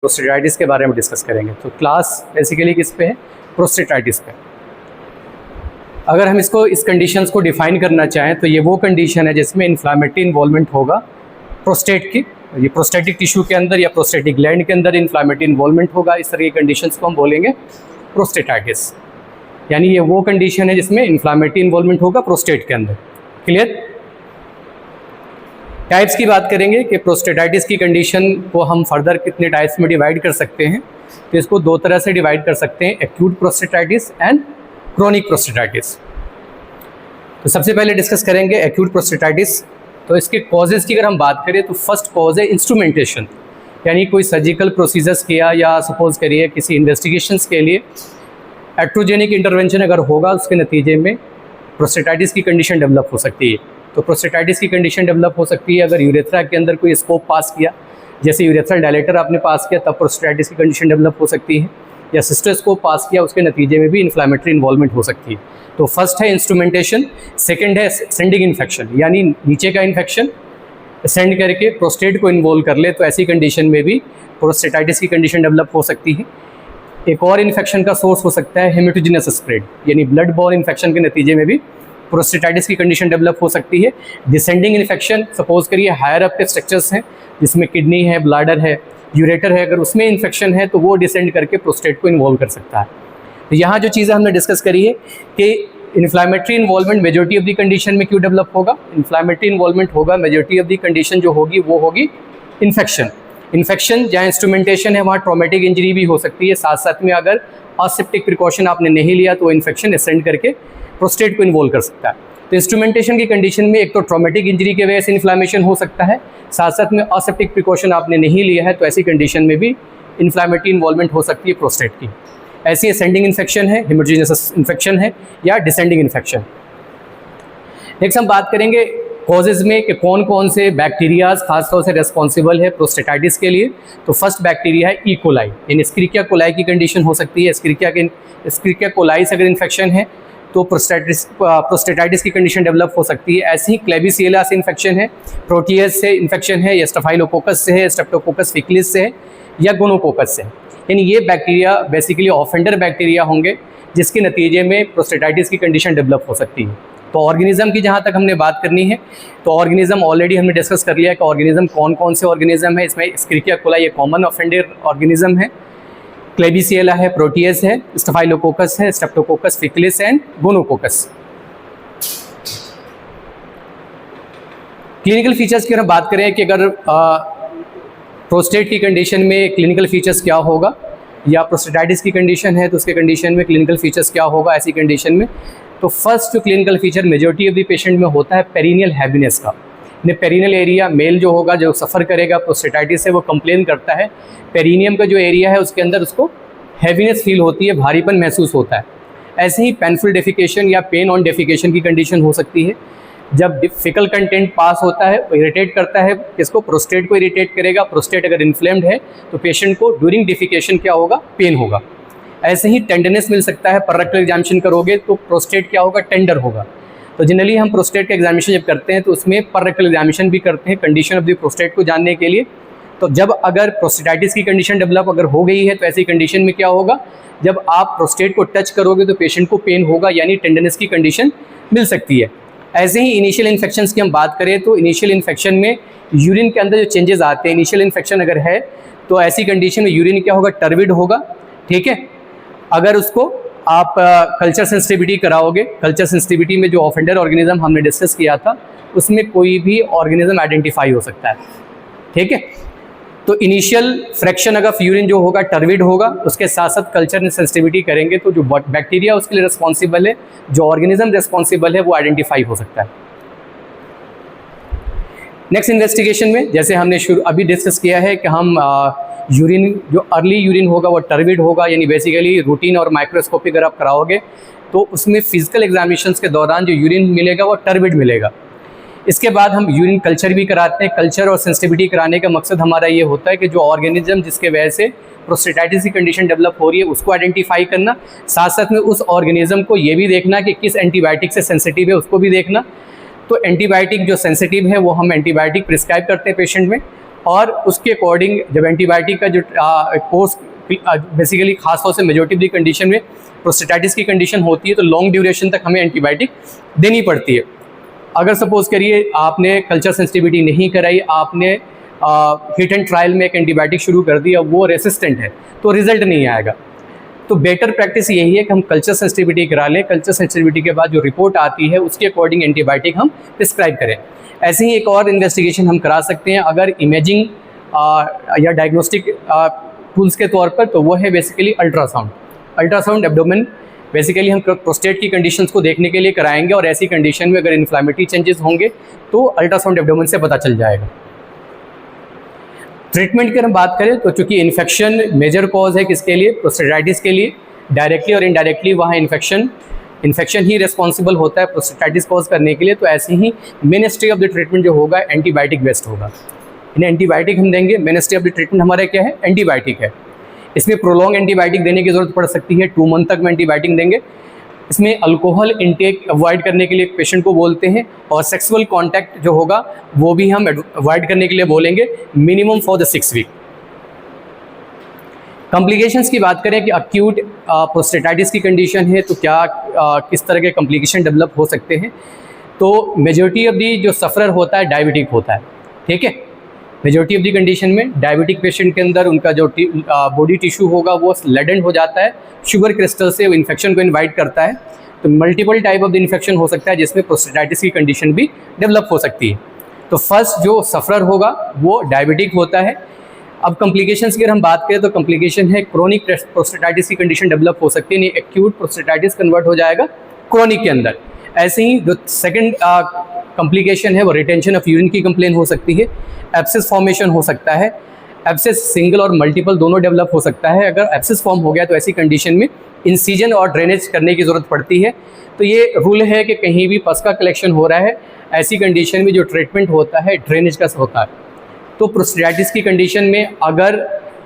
Prostatitis के बारे में डिस्कस करेंगे। तो क्लास बेसिकली किस पे है? प्रोस्टेटाइटिस पे। अगर हम इसको इस कंडीशंस को डिफाइन करना चाहें तो ये वो कंडीशन है जिसमें इन्फ्लामेटरी इन्वॉल्वमेंट होगा प्रोस्टेट की, ये प्रोस्टेटिक टिश्यू के अंदर या प्रोस्टेटिक ग्लैंड के अंदर इन्फ्लामेटरी इन्वॉल्वमेंट होगा। इस तरह की कंडीशंस को हम बोलेंगे प्रोस्टेटाइटिस। यानी ये वो कंडीशन है जिसमें इन्फ्लामेटरी इन्वॉल्वमेंट होगा प्रोस्टेट के अंदर। क्लियर? टाइप्स की बात करेंगे कि प्रोस्टेटाइटिस की कंडीशन को हम फर्दर कितने टाइप्स में डिवाइड कर सकते हैं। तो इसको दो तरह से डिवाइड कर सकते हैं, acute prostatitis and chronic prostatitis. तो सबसे पहले डिस्कस करेंगे एक्यूट प्रोस्टेटाइटिस। तो इसके कॉजेज़ की अगर हम बात करें तो फर्स्ट कॉज है इंस्ट्रूमेंटेशन, यानी कोई सर्जिकल प्रोसीजर्स किया या सपोज करिए किसी इन्वेस्टिगेशंस के लिए एक्ट्रोजेनिक इंटरवेंशन अगर होगा, उसके नतीजे में प्रोस्टेटाइटिस की कंडीशन डेवलप हो सकती है। तो प्रोस्टेटाइटिस की कंडीशन डेवलप हो सकती है अगर यूरेथ्रा के अंदर कोई स्कोप पास किया, जैसे यूरेथ्रल डायलेटर आपने पास किया तब प्रोस्टेटाइटिस की कंडीशन डेवलप हो सकती है, या सिस्टोस्कोप पास किया उसके नतीजे में भी इन्फ्लामेटरी इन्वॉल्वमेंट हो सकती है। तो फर्स्ट है इंस्ट्रूमेंटेशन, सेकंड है सेंडिंग इन्फेक्शन, यानी नीचे का इन्फेक्शन सेंड करके प्रोस्टेट को इन्वॉल्व कर ले, तो ऐसी कंडीशन में भी प्रोस्टेटाइटिस की कंडीशन डेवलप हो सकती है। एक और इन्फेक्शन का सोर्स हो सकता है हेमेटोजेनस स्प्रेड, यानी ब्लड बॉर्न इन्फेक्शन के नतीजे में भी प्रोस्टेटाइटिस की कंडीशन डेवलप हो सकती है। डिसेंडिंग इन्फेक्शन, सपोज करिए हायर अप के स्ट्रक्चर्स हैं जिसमें किडनी है, ब्लाडर है, यूरेटर है, अगर उसमें इन्फेक्शन है तो वो डिसेंड करके प्रोस्टेट को इन्वॉल्व कर सकता है। तो यहाँ जो चीज़ें हमने डिस्कस करी है कि inflammatory involvement majority of the condition में क्यों डेवलप होगा, इन्फ्लामेटरी इन्वॉल्वमेंट होगा, मेजॉरिटी ऑफ द कंडीशन जो होगी वो होगी इन्फेक्शन। जहाँ इंस्ट्रूमेंटेशन है वहाँ ट्रॉमेटिक इंजरी भी हो सकती है, साथ साथ में अगर असेप्टिक प्रिकॉशन आपने नहीं लिया तो इन्फेक्शन असेंड करके प्रोस्टेट को इन्वॉल्व कर सकता है। तो इंस्ट्रूमेंटेशन की कंडीशन में एक तो ट्रॉमेटिक इंजरी के वजह से इन्फ्लामेशन हो सकता है, साथ साथ में असेप्टिक प्रिकॉशन आपने नहीं लिया है तो ऐसी कंडीशन में भी इन्फ्लामेटरी इन्वॉल्वमेंट हो सकती है प्रोस्टेट की। ऐसी असेंडिंग इन्फेक्शन है, हेमोजेनस इन्फेक्शन है, या डिसेंडिंग इन्फेक्शन। नेक्स्ट हम बात करेंगे कॉजेज़ में कि कौन कौन से बैक्टीरियाज खासतौर से रेस्पॉन्सिबल है प्रोस्टेटाइटिस के लिए। तो फर्स्ट बैक्टीरिया है ई कोलाई, यानी एस्क्रिकिया कोलाई की कंडीशन हो सकती है। एस्क्रिकिया कोलाई से अगर इन्फेक्शन है तो प्रोस्टेटाइटिस की कंडीशन डेवलप हो सकती है। ऐसे ही क्लेबिसिएला से इन्फेक्शन है, प्रोटियस से इन्फेक्शन है, या स्टेफाइलोकोकस से है, स्ट्रेप्टोकोकस फिकलिस से है, या गोनोकोकस से है। यानी ये बैक्टीरिया बेसिकली ऑफेंडर बैक्टीरिया होंगे जिसके नतीजे में प्रोस्टेटाइटिस की कंडीशन डेवलप हो सकती है। तो ऑर्गेनिज्म की जहाँ तक हमने बात करनी है तो ऑर्गेनिज्म ऑलरेडी हमने डिस्कस कर लिया है कि ऑर्गेनिज्म कौन कौन से ऑर्गेनिज्म है। इसमें एस्क्रिकिया कोलाई ये कॉमन ऑफेंडर ऑर्गेनिज्म है, क्लेबिसिएला है, प्रोटियस है, स्टेफाइलोकोकस है, streptococcus faecalis and gonococcus. Clinical features की अगर बात करें कि अगर प्रोस्टेट की कंडीशन में क्लिनिकल फीचर्स क्या होगा, या प्रोस्टेटाइटिस की कंडीशन है तो उसके कंडीशन में क्लिनिकल फीचर्स क्या होगा ऐसी कंडीशन में। तो फर्स्ट जो clinical feature majority of the patient में होता है पेरिनियल हैवीनेस का। पेरिनियल एरिया मेल जो होगा जो सफ़र करेगा प्रोस्टेटाइटिस से वो कंप्लेन करता है पेरिनियम का जो एरिया है उसके अंदर उसको हैवीनेस फील होती है, भारीपन महसूस होता है। ऐसे ही पेनफुल डेफिकेशन या पेन ऑन डेफिकेशन की कंडीशन हो सकती है। जब फिकल कंटेंट पास होता है वो इरिटेट करता है, इसको प्रोस्टेट को इरिटेट करेगा। प्रोस्टेट अगर इन्फ्लेम्ड है तो पेशेंट को ड्यूरिंग डेफिकेशन क्या होगा, पेन होगा। ऐसे ही टेंडरनेस मिल सकता है, पर रेक्टल एग्जामिनेशन करोगे तो प्रोस्टेट क्या होगा, टेंडर होगा। तो जनरली हम प्रोस्टेट का एग्जामिनेशन जब करते हैं तो उसमें पर रेक्टल एग्जामिनेशन भी करते हैं कंडीशन ऑफ द प्रोस्टेट को जानने के लिए। तो जब अगर प्रोस्टेटाइटिस की कंडीशन डेवलप अगर हो गई है तो ऐसी कंडीशन में क्या होगा, जब आप प्रोस्टेट को टच करोगे तो पेशेंट को पेन होगा, यानी टेंडरनेस की कंडीशन मिल सकती है। ऐसे ही इनिशियल इन्फेक्शंस की हम बात करें तो इनिशियल इन्फेक्शन में यूरिन के अंदर जो चेंजेस आते हैं, इनिशियल इन्फेक्शन अगर है तो ऐसी कंडीशन में यूरिन क्या होगा, टर्विड होगा। ठीक है, अगर उसको आप कल्चर सेंसिटिविटी कराओगे, कल्चर सेंसिटिविटी में जो ऑफेंडर ऑर्गेनिज्म हमने डिस्कस किया था उसमें कोई भी ऑर्गेनिज्म आइडेंटिफाई हो सकता है। ठीक है, तो इनिशियल फ्रैक्शन अगर यूरिन जो होगा टर्विड होगा, उसके साथ साथ कल्चर सेंसिटिविटी करेंगे तो जो बैक्टीरिया उसके लिए रिस्पॉन्सिबल है, जो ऑर्गेनिज्म रिस्पॉन्सिबल है वो आइडेंटिफाई हो सकता है। नेक्स्ट इन्वेस्टिगेशन में जैसे हमने अभी डिस्कस किया है कि हम यूरिन जो अर्ली यूरिन होगा वो टर्विड होगा, यानी बेसिकली रूटीन और माइक्रोस्कोपिक अगर आप कराओगे तो उसमें फिजिकल एग्जामिनेशंस के दौरान जो यूरिन मिलेगा वो टर्विड मिलेगा। इसके बाद हम यूरिन कल्चर भी कराते हैं। कल्चर और सेंसिटिविटी कराने का मकसद हमारा ये होता है कि जो ऑर्गेनिज्म जिसके वजह से प्रोस्टेटाइटिस की कंडीशन डेवलप हो रही है उसको आइडेंटिफाई करना, साथ साथ में उस ऑर्गेनिज्म को ये भी देखना कि किस एंटीबायोटिक से सेंसिटिव है उसको भी देखना। तो एंटीबायोटिक जो सेंसिटिव है वो हम एंटीबायोटिक प्रिस्क्राइब करते हैं पेशेंट में, और उसके अकॉर्डिंग जब एंटीबायोटिक का जो कोर्स बेसिकली खासतौर से मेजॉरिटी कंडीशन में प्रोस्टेटाइटिस की कंडीशन होती है तो लॉन्ग ड्यूरेशन तक हमें एंटीबायोटिक देनी पड़ती है। अगर सपोज करिए आपने कल्चर सेंसिटिविटी नहीं कराई, आपने हिट एंड ट्रायल में एक एंटीबायोटिक शुरू कर दिया, वो रेसिस्टेंट है तो रिजल्ट नहीं आएगा। तो बेटर प्रैक्टिस यही है कि हम कल्चर सेंसिटिविटी करा लें, कल्चर सेंसिटिविटी के बाद जो रिपोर्ट आती है उसके अकॉर्डिंग एंटीबायोटिक हम प्रिस्क्राइब करें। ऐसे ही एक और इन्वेस्टिगेशन हम करा सकते हैं अगर इमेजिंग या डायग्नोस्टिक टूल्स के तौर पर, तो वो है basically ultrasound. Ultrasound abdomen basically हम प्रोस्टेट की कंडीशंस को देखने के लिए कराएंगे और ऐसी कंडीशन में अगर इन्फ्लामेटरी चेंजेस होंगे तो अल्ट्रासाउंड एब्डोमेन से पता चल जाएगा। ट्रीटमेंट की हम बात करें तो चूंकि इन्फेक्शन मेजर कॉज है किसके लिए, प्रोस्टेटाइटिस के लिए, डायरेक्टली और इनडायरेक्टली वहाँ इन्फेक्शन ही रिस्पॉन्सिबल होता है प्रोस्टेटाइटिस कॉज करने के लिए। तो ऐसे ही मेनस्टे ऑफ द ट्रीटमेंट जो होगा एंटीबायोटिक बेस्ड होगा। इन्हें एंटीबायोटिक हम देंगे, मेनस्टे ऑफ द ट्रीटमेंट हमारा क्या है, एंटीबायोटिक है। इसमें प्रोलॉन्ग एंटीबायोटिक देने की जरूरत पड़ सकती है, 2 मंथ तक में एंटीबायोटिक देंगे। इसमें अल्कोहल इंटेक अवॉइड करने के लिए पेशेंट को बोलते हैं और सेक्सुअल कांटेक्ट जो होगा वो भी हम अवॉइड करने के लिए बोलेंगे minimum for the 6 week. Complications की बात करें कि अक्यूट प्रोस्टेटाइटिस की कंडीशन है तो क्या किस तरह के कॉम्प्लिकेशन डेवलप हो सकते हैं। तो मेजॉरिटी ऑफ दी जो सफ़रर होता है डायबिटिक होता है, ठीक है। मेजॉरिटी ऑफ दी कंडीशन में डायबिटिक पेशेंट के अंदर उनका जो बॉडी टिश्यू होगा वो लेडेंट हो जाता है, शुगर क्रिस्टल से वो इन्फेक्शन को इनवाइट करता है। तो multiple type of the infection हो सकता है जिसमें प्रोस्टेटाइटिस की कंडीशन भी डेवलप हो सकती है। तो फर्स्ट जो सफ़रर होगा वो डायबिटिक होता है। अब कॉम्प्लिकेशंस की अगर हम बात करें तो कॉम्प्लिकेशन है क्रोनिक प्रोस्टेटाइटिस की कंडीशन डेवलप हो सकती है, नहीं एक्यूट प्रोस्टेटाइटिस कन्वर्ट हो जाएगा क्रोनिक के अंदर। ऐसे ही जो सेकंड कॉम्प्लिकेशन है वो रिटेंशन ऑफ यूरिन की कंप्लेन हो सकती है, एब्सेस फॉर्मेशन हो सकता है, एब्सेस सिंगल और मल्टीपल दोनों डेवलप हो सकता है। अगर एब्सेस फॉर्म हो गया तो ऐसी कंडीशन में इंसिजन और ड्रेनेज करने की ज़रूरत पड़ती है। तो ये रूल है कि कहीं भी पस का कलेक्शन हो रहा है ऐसी कंडीशन में जो ट्रीटमेंट होता है ड्रेनेज का होता है। तो प्रोस्टेटाइटिस की कंडीशन में अगर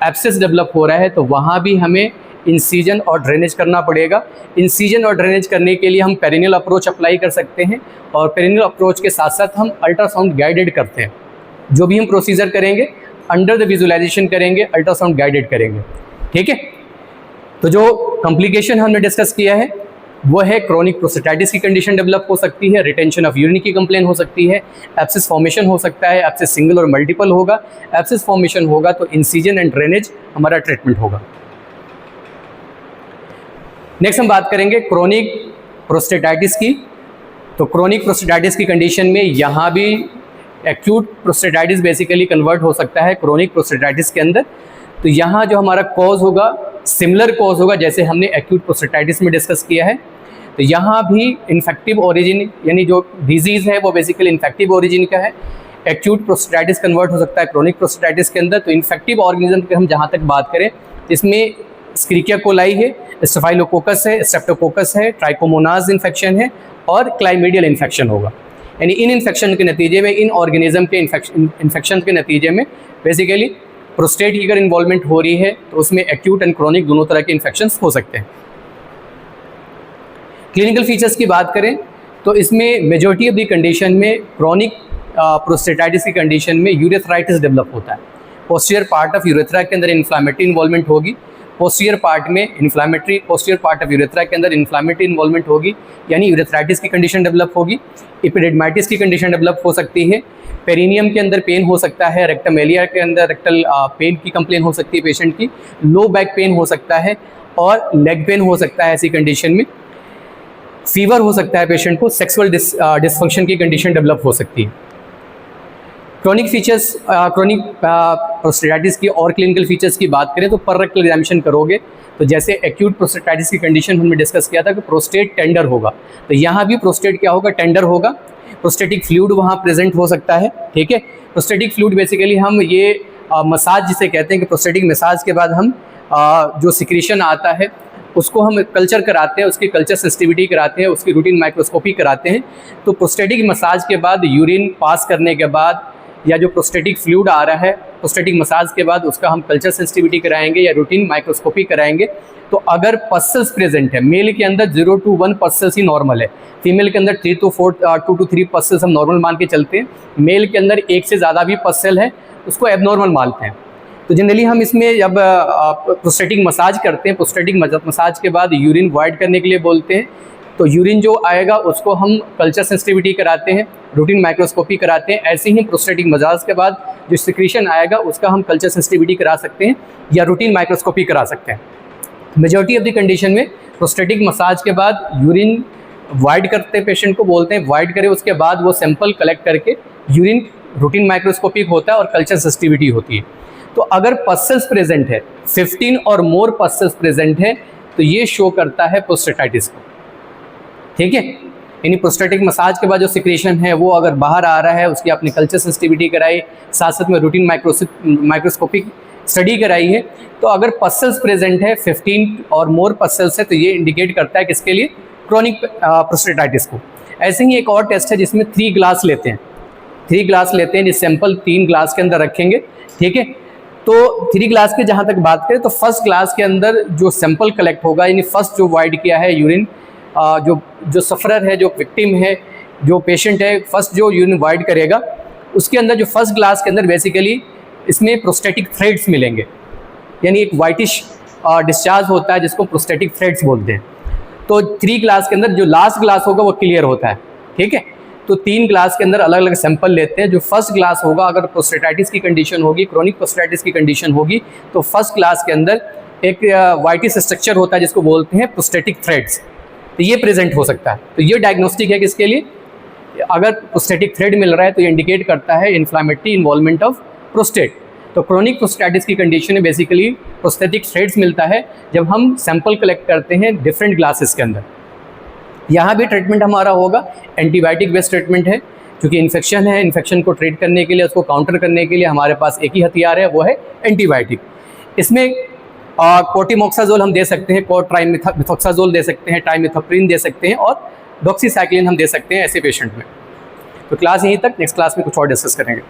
एब्सेस डेवलप हो रहा है तो वहाँ भी हमें इंसिजन और ड्रेनेज करना पड़ेगा। इंसिजन और ड्रेनेज करने के लिए हम पेरिनियल अप्रोच अप्लाई कर सकते हैं और पेरिनियल अप्रोच के साथ साथ हम अल्ट्रासाउंड गाइडेड करते हैं। जो भी हम प्रोसीजर करेंगे अंडर द विजुअलाइजेशन करेंगे, अल्ट्रासाउंड गाइडेड करेंगे, ठीक है। तो जो कॉम्प्लिकेशन हमने डिस्कस किया है वो है क्रोनिक प्रोस्टेटाइटिस की कंडीशन डेवलप हो सकती है, रिटेंशन ऑफ यूरिन की कंप्लेन हो सकती है, एब्सेस फॉर्मेशन हो सकता है, एब्सेस सिंगल और मल्टीपल होगा। एब्सेस फॉर्मेशन होगा तो इंसिजन एंड ड्रेनेज हमारा ट्रीटमेंट होगा। नेक्स्ट हम बात करेंगे क्रोनिक प्रोस्टेटाइटिस की। तो क्रोनिक प्रोस्टेटाइटिस की कंडीशन में यहाँ भी एक्यूट प्रोस्टेटाइटिस बेसिकली कन्वर्ट हो सकता है क्रोनिक प्रोस्टेटाइटिस के अंदर। तो यहाँ जो हमारा कॉज होगा सिमिलर कॉज होगा जैसे हमने एक्यूट प्रोस्टेटाइटिस में डिस्कस किया है। तो यहाँ भी इन्फेक्टिव ओरिजिन यानी जो डिजीज़ है वो बेसिकली इन्फेक्टिव ओरिजिन का है। एक्यूट प्रोस्टेटाइटिस कन्वर्ट हो सकता है क्रोनिक प्रोस्टेटाइटिस के अंदर। तो इन्फेक्टिव ऑर्गेनिज्म की हम जहाँ तक बात करें इसमें स्क्रीकिया कोलाई है, स्टेफाइलोकोकस है, स्ट्रेप्टोकोकस है, ट्राइकोमोनाज इन्फेक्शन है और क्लाइमीडियल इन्फेक्शन होगा। यानी इन इन्फेक्शन के नतीजे में, इन ऑर्गेनिज्म के इन्फेक्शन के नतीजे में बेसिकली प्रोस्टेट की अगर इन्वॉल्वमेंट हो रही है तो उसमें एक्यूट एंड क्रोनिक दोनों तरह के इन्फेक्शंस हो सकते हैं। क्लिनिकल फीचर्स की बात करें तो इसमें मेजॉरिटी ऑफ द कंडीशन में क्रोनिक प्रोस्टेटाइटिस की कंडीशन में यूरेथ्राइटिस डेवलप होता है। पोस्टीरियर पार्ट ऑफ यूरेथ्रा के अंदर इन्फ्लामेटरी इन्वॉल्वमेंट होगी, पोस्टीरियर पार्ट ऑफ यूरेथ्रा के अंदर इन्फ्लामेटरी इन्वॉल्वमेंट होगी यानी यूरेथ्राइटिस की कंडीशन डेवलप होगी। एपिडेडमाइटिस की कंडीशन डेवलप हो सकती है। पेरिनियम के अंदर पेन हो सकता है, रेक्टम एलिया के अंदर रेक्टल पेन की कंप्लेन हो सकती है पेशेंट की, लो बैक पेन हो सकता है और लेग पेन हो सकता है। ऐसी कंडीशन में फीवर हो सकता है पेशेंट को, सेक्सुअल डिसफंक्शन की कंडीशन डेवलप हो सकती है। क्रोनिक फीचर्स, क्रोनिक प्रोस्टेटाइटिस की और क्लिनिकल फीचर्स की बात करें तो पर रेक्टल एग्जामिनेशन करोगे तो जैसे एक्यूट प्रोस्टेटाइटिस की कंडीशन हमने डिस्कस किया था कि प्रोस्टेट टेंडर होगा, तो यहाँ भी प्रोस्टेट क्या होगा, टेंडर होगा। प्रोस्टेटिक फ्लूइड वहाँ प्रेजेंट हो सकता है, ठीक है। प्रोस्टेटिक फ्लूइड बेसिकली हम ये मसाज जिसे कहते हैं कि प्रोस्टेटिक मसाज के बाद हम जो सिक्रीशन आता है उसको हम कल्चर कराते हैं, उसकी कल्चर सेंसिटिविटी कराते हैं, उसकी रूटीन माइक्रोस्कोपी कराते हैं। तो प्रोस्टेटिक मसाज के बाद यूरिन पास करने के बाद या जो प्रोस्टेटिक फ्लूइड आ रहा है प्रोस्टेटिक मसाज के बाद उसका हम कल्चर सेंसिटिविटी कराएंगे या रूटीन माइक्रोस्कोपी कराएंगे। तो अगर पसल्स प्रेजेंट है, मेल के अंदर 0 to 1 पसल्स ही नॉर्मल है, फीमेल के अंदर 2 to 3 पसल्स हम नॉर्मल मान के चलते हैं। मेल के अंदर 1 से ज़्यादा भी पसल है उसको एबनॉर्मल मानते हैं। तो जनरली हम इसमें जब प्रोस्टेटिक मसाज करते हैं, प्रोस्टेटिक मसाज के बाद यूरिन वॉइड करने के लिए बोलते हैं। तो यूरिन जो आएगा उसको हम कल्चर सेंसिटिविटी कराते हैं, रूटीन माइक्रोस्कोपी कराते हैं। ऐसे ही प्रोस्टेटिक मसाज के बाद जो सिक्रीशन आएगा उसका हम कल्चर सेंसिटिविटी करा सकते हैं या रूटीन माइक्रोस्कोपी करा सकते हैं। मेजॉरिटी ऑफ द कंडीशन में प्रोस्टेटिक मसाज के बाद यूरिन वॉइड करते पेशेंट को बोलते हैं, वॉइड करे उसके बाद वो सैंपल कलेक्ट करके यूरिन रूटीन माइक्रोस्कोपिक होता है और कल्चर सेंसिटिविटी होती है। तो अगर पस्सल्स प्रेजेंट है, 15 और मोर पस्सल्स प्रेजेंट है, तो ये शो करता है प्रोस्टेटाइटिस को। ठीक है, यानी प्रोस्टेटिक मसाज के बाद जो सिक्रेशन है वो अगर बाहर आ रहा है, उसकी आपने कल्चर सेंसिटिविटी कराई, साथ साथ में रूटीन माइक्रोस्कोपिक स्टडी कराई है, तो अगर पस्सल्स प्रेजेंट है 15 और मोर पस्सल्स है, तो ये इंडिकेट करता है किसके लिए, क्रोनिक प्रोस्टेटाइटिस को। ऐसे ही एक और टेस्ट है जिसमें 3 ग्लास लेते हैं, 3 ग्लास लेते हैं, जिस सैंपल 3 ग्लास के अंदर रखेंगे। ठीक है, तो 3 ग्लास के जहाँ तक बात करें तो फर्स्ट ग्लास के अंदर जो सैंपल कलेक्ट होगा, यानी फर्स्ट जो वॉइड किया है यूरिन, जो सफरर है, जो विक्टिम है, जो पेशेंट है, फर्स्ट जो यूरिन वॉइड करेगा उसके अंदर जो फर्स्ट ग्लास के अंदर बेसिकली इसमें प्रोस्टेटिक थ्रेड्स मिलेंगे, यानी एक वाइटिश डिस्चार्ज होता है जिसको प्रोस्टेटिक थ्रेड्स बोलते हैं। तो 3 ग्लास के अंदर जो लास्ट ग्लास होगा वो क्लियर होता है। ठीक है, तो 3 ग्लास के अंदर अलग अलग सैंपल लेते हैं। जो फर्स्ट ग्लास होगा, अगर प्रोस्टेटाइटिस की कंडीशन होगी, क्रोनिक प्रोस्टेटाइटिस की कंडीशन होगी, तो फर्स्ट ग्लास के अंदर एक वाइटिश स्ट्रक्चर होता है जिसको बोलते हैं प्रोस्टेटिक थ्रेड्स, तो ये प्रेजेंट हो सकता है। तो ये डायग्नोस्टिक है किसके लिए, अगर प्रोस्टेटिक थ्रेड मिल रहा है तो ये इंडिकेट करता है इन्फ्लामेटरी इन्वॉल्वमेंट ऑफ प्रोस्टेट। तो क्रोनिक प्रोस्टेटाइटिस की कंडीशन में बेसिकली प्रोस्टेटिक थ्रेड्स मिलता है जब हम सैंपल कलेक्ट करते हैं डिफरेंट ग्लासेस के अंदर। यहाँ भी ट्रीटमेंट हमारा होगा एंटीबायोटिक बेस्ड ट्रीटमेंट है, क्योंकि इन्फेक्शन है, इन्फेक्शन को ट्रीट करने के लिए, उसको काउंटर करने के लिए हमारे पास एक ही हथियार है, वो है एंटीबायोटिक। इसमें कोटिमोक्साजोल हम दे सकते हैं, ट्राइमिथोक्साजोल दे सकते हैं, ट्राइमिथोप्रिन दे सकते हैं और डॉक्सीसाइक्लिन हम दे सकते हैं ऐसे पेशेंट में। तो क्लास यहीं तक, नेक्स्ट क्लास में कुछ और डिस्कस करेंगे।